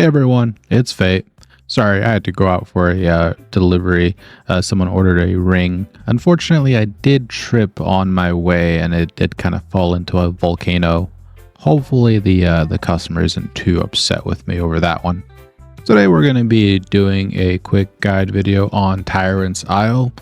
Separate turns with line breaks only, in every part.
everyone, it's Fate. Sorry, I had to go out for a delivery. Someone ordered a ring. Unfortunately, I did trip on my way and it did kind of fall into a volcano. Hopefully the customer isn't too upset with me over that one. Today we're going to be doing a quick guide video on Tyrant's Isle.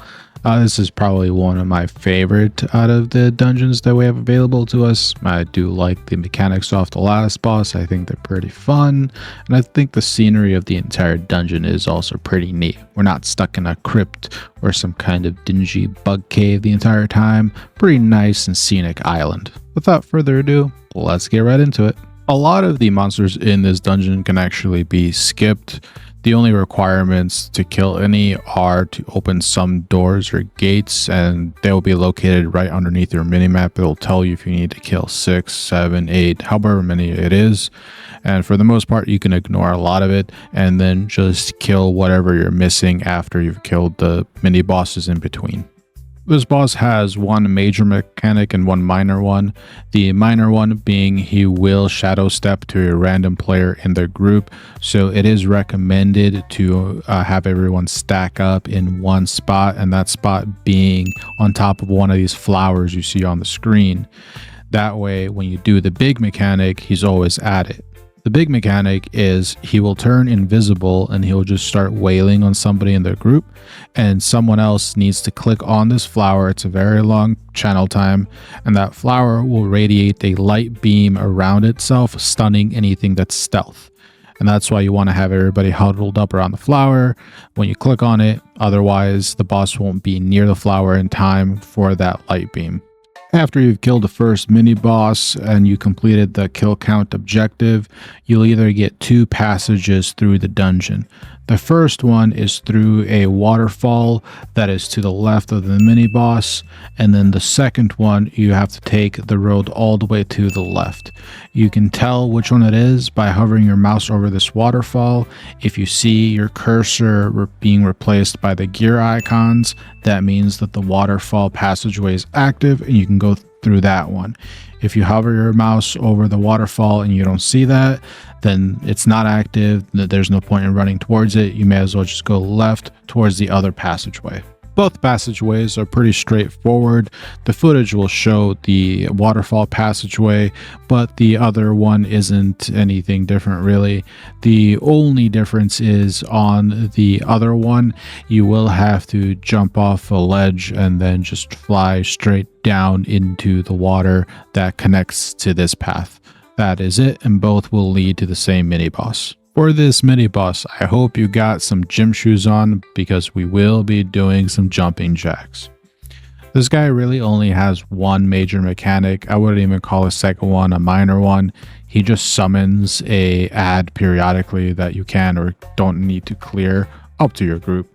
This is probably one of my favorite out of the dungeons that we have available to us. I do like the mechanics off the last boss. I think they're pretty fun, and I think the scenery of the entire dungeon is also pretty neat. We're not stuck in a crypt or some kind of dingy bug cave the entire time. Pretty nice and scenic island. Without further ado, let's get right into it. A lot of the monsters in this dungeon can actually be skipped. The only requirements to kill any are to open some doors or gates, and they will be located right underneath your minimap. It'll tell you if you need to kill 6, 7, 8, however many it is. And for the most part, you can ignore a lot of it and then just kill whatever you're missing after you've killed the mini bosses in between. This boss has one major mechanic and one minor one. The minor one being he will shadow step to a random player in their group, so it is recommended to have everyone stack up in one spot, and that spot being on top of one of these flowers you see on the screen. That way, when you do the big mechanic, he's always at it. The big mechanic is he will turn invisible and he'll just start wailing on somebody in their group, and someone else needs to click on this flower. It's a very long channel time, and that flower will radiate a light beam around itself, stunning anything that's stealth. And that's why you want to have everybody huddled up around the flower when you click on it. Otherwise, the boss won't be near the flower in time for that light beam. After you've killed the first mini boss and you completed the kill count objective, you'll either get 2 passages through the dungeon. The first one is through a waterfall that is to the left of the mini boss, and then the second one you have to take the road all the way to the left. You can tell which one it is by hovering your mouse over this waterfall. If you see your cursor being replaced by the gear icons, that means that the waterfall passageway is active and you can go through that one. If you hover your mouse over the waterfall and you don't see that, then it's not active. There's no point in running towards it. You may as well just go left towards the other passageway. Both passageways are pretty straightforward. The footage will show the waterfall passageway, but the other one isn't anything different really. The only difference is on the other one, you will have to jump off a ledge and then just fly straight down into the water that connects to this path. That is it, and both will lead to the same mini boss. For this mini boss, I hope you got some gym shoes on because we will be doing some jumping jacks. This guy really only has one major mechanic. I wouldn't even call a second one a minor one. He just summons a ad periodically that you can or don't need to clear up to your group.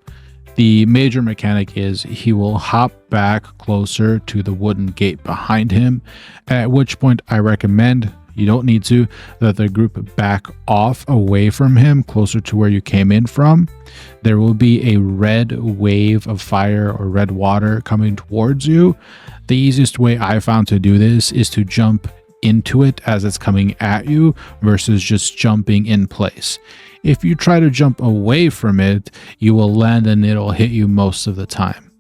The major mechanic is he will hop back closer to the wooden gate behind him, at which point I recommend, you don't need to, that the group back off away from him closer to where you came in from. There will be a red wave of fire or red water coming towards you. The easiest way I found to do this is to jump into it as it's coming at you versus just jumping in place. If you try to jump away from it, you will land and it'll hit you most of the time.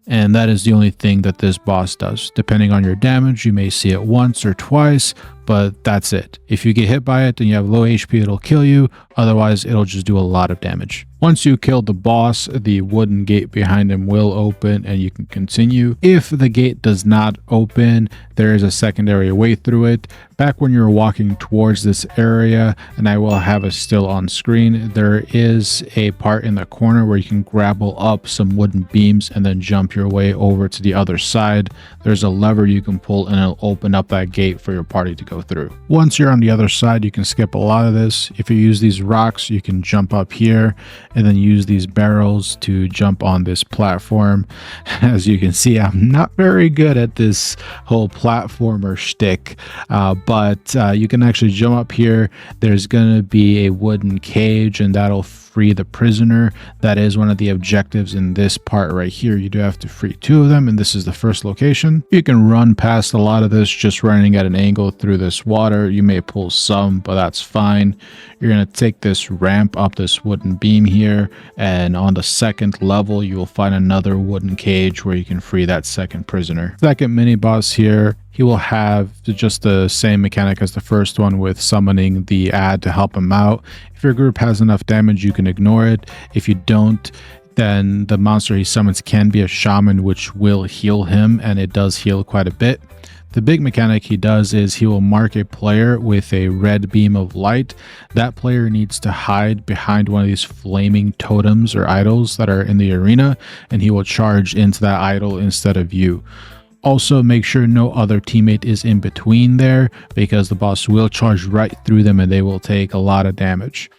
And that is the only thing that this boss does. Depending on your damage, you may see it once or twice, but that's it. If you get hit by it and you have low HP, it'll kill you. Otherwise, it'll just do a lot of damage. Once you kill the boss, the wooden gate behind him will open and you can continue. If the gate does not open, there is a secondary way through it. Back when you're walking towards this area, and I will have it still on screen, there is a part in the corner where you can grapple up some wooden beams and then jump your way over to the other side. There's a lever you can pull and it'll open up that gate for your party to go through. Once you're on the other side, you can skip a lot of this. If you use these rocks, you can jump up here and then use these barrels to jump on this platform. As you can see, I'm not very good at this whole platformer shtick, but you can actually jump up here. There's gonna be a wooden cage and that'll free the prisoner. That is one of the objectives in this part right here. You do have to free 2 of them, and this is the first location. You can run past a lot of this just running at an angle through this water. You may pull some, but that's fine. You're going to take this ramp up this wooden beam here, and on the second level you will find another wooden cage where you can free that second prisoner. Second mini boss here, he will have just the same mechanic as the first one with summoning the ad to help him out. If your group has enough damage, you can ignore it. If you don't, then the monster he summons can be a shaman, which will heal him, and it does heal quite a bit. The big mechanic he does is he will mark a player with a red beam of light. That player needs to hide behind one of these flaming totems or idols that are in the arena, and he will charge into that idol instead of you. Also, make sure no other teammate is in between there, because the boss will charge right through them and they will take a lot of damage.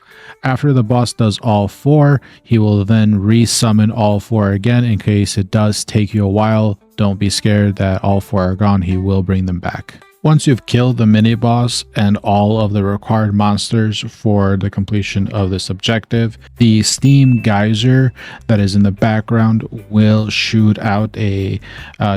After the boss does all 4, he will then re-summon all 4 again in case it does take you a while. Don't be scared that all 4 are gone, he will bring them back. Once you've killed the mini boss and all of the required monsters for the completion of this objective, the steam geyser that is in the background will shoot out a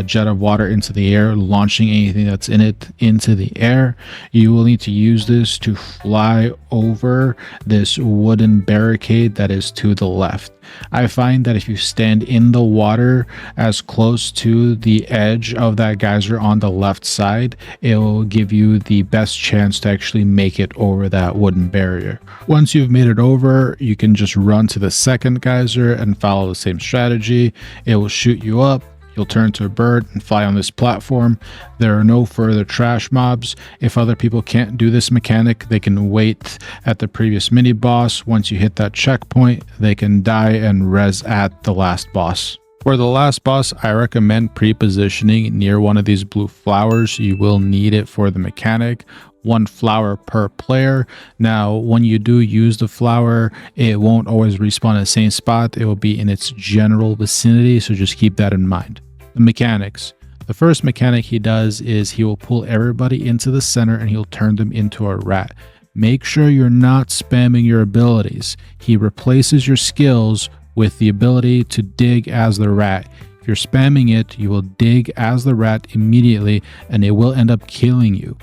jet of water into the air, launching anything that's in it into the air. You will need to use this to fly over this wooden barricade that is to the left. I find that if you stand in the water as close to the edge of that geyser on the left side, it will give you the best chance to actually make it over that wooden barrier. Once you've made it over, you can just run to the second geyser and follow the same strategy. It will shoot you up. You'll turn to a bird and fly on this platform. There are no further trash mobs. If other people can't do this mechanic, they can wait at the previous mini boss. Once you hit that checkpoint, they can die and res at the last boss. For the last boss, I recommend pre-positioning near one of these blue flowers. You will need it for the mechanic. 1 flower per player. Now, when you do use the flower, it won't always respawn at the same spot. It will be in its general vicinity, so just keep that in mind. The mechanics. The first mechanic he does is he will pull everybody into the center and he'll turn them into a rat. Make sure you're not spamming your abilities. He replaces your skills with the ability to dig as the rat. If you're spamming it, you will dig as the rat immediately and it will end up killing you.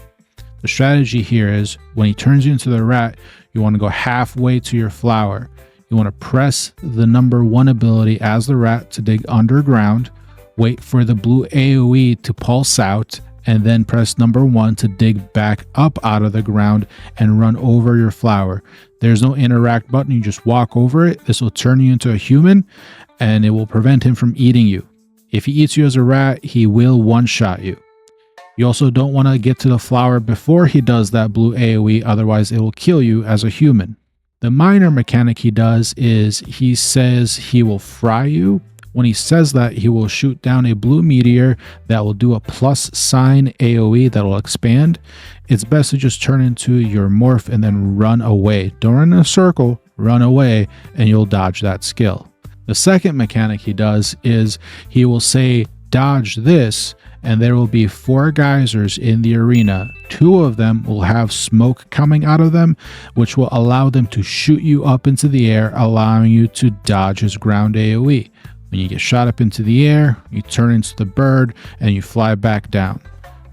The strategy here is when he turns you into the rat, you want to go halfway to your flower. You want to press the number 1 ability as the rat to dig underground, wait for the blue AoE to pulse out, and then press number 1 to dig back up out of the ground and run over your flower. There's no interact button, you just walk over it. This will turn you into a human and it will prevent him from eating you. If he eats you as a rat, he will one-shot you. You also don't want to get to the flower before he does that blue AoE, otherwise it will kill you as a human. The minor mechanic he does is he says he will fry you. When he says that, he will shoot down a blue meteor that will do a plus sign AoE that will expand. It's best to just turn into your morph and then run away. Don't run in a circle, run away, and you'll dodge that skill. The second mechanic he does is he will say, dodge this, and there will be 4 geysers in the arena. 2 of them will have smoke coming out of them, which will allow them to shoot you up into the air, allowing you to dodge his ground AoE. When you get shot up into the air, you turn into the bird and you fly back down.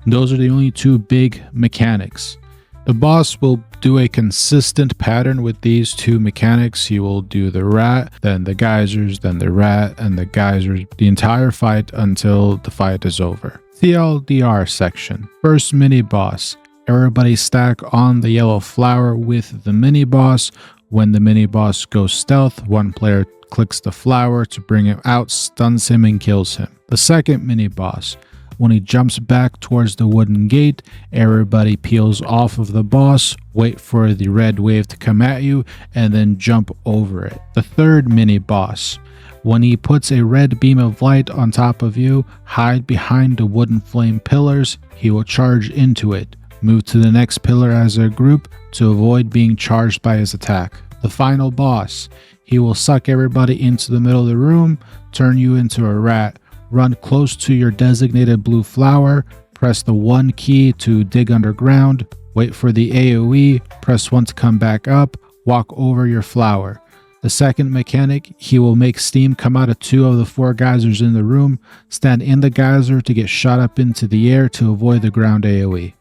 Those are the only 2 big mechanics. The boss will do a consistent pattern with these 2 mechanics. He will do the rat, then the geysers, then the rat, and the geysers the entire fight until the fight is over. TLDR section. First mini boss. Everybody stack on the yellow flower with the mini boss. When the mini boss goes stealth, 1 player clicks the flower to bring him out, stuns him, and kills him. The second mini boss. When he jumps back towards the wooden gate, everybody peels off of the boss, wait for the red wave to come at you, and then jump over it. The third mini boss. When he puts a red beam of light on top of you, hide behind the wooden flame pillars. He will charge into it. Move to the next pillar as a group to avoid being charged by his attack. The final boss. He will suck everybody into the middle of the room, turn you into a rat. Run close to your designated blue flower, press the 1 key to dig underground, wait for the AoE, press 1 to come back up, walk over your flower. The second mechanic, he will make steam come out of 2 of the 4 geysers in the room, stand in the geyser to get shot up into the air to avoid the ground AoE.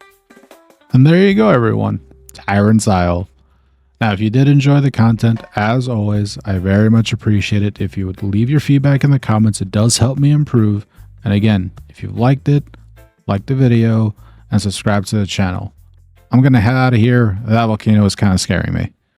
And there you go, everyone. Tyrant's Isle. Now, if you did enjoy the content, as always, I very much appreciate it if you would leave your feedback in the comments. It does help me improve. And again, if you've liked it, like the video, and subscribe to the channel. I'm going to head out of here. That volcano is kind of scaring me.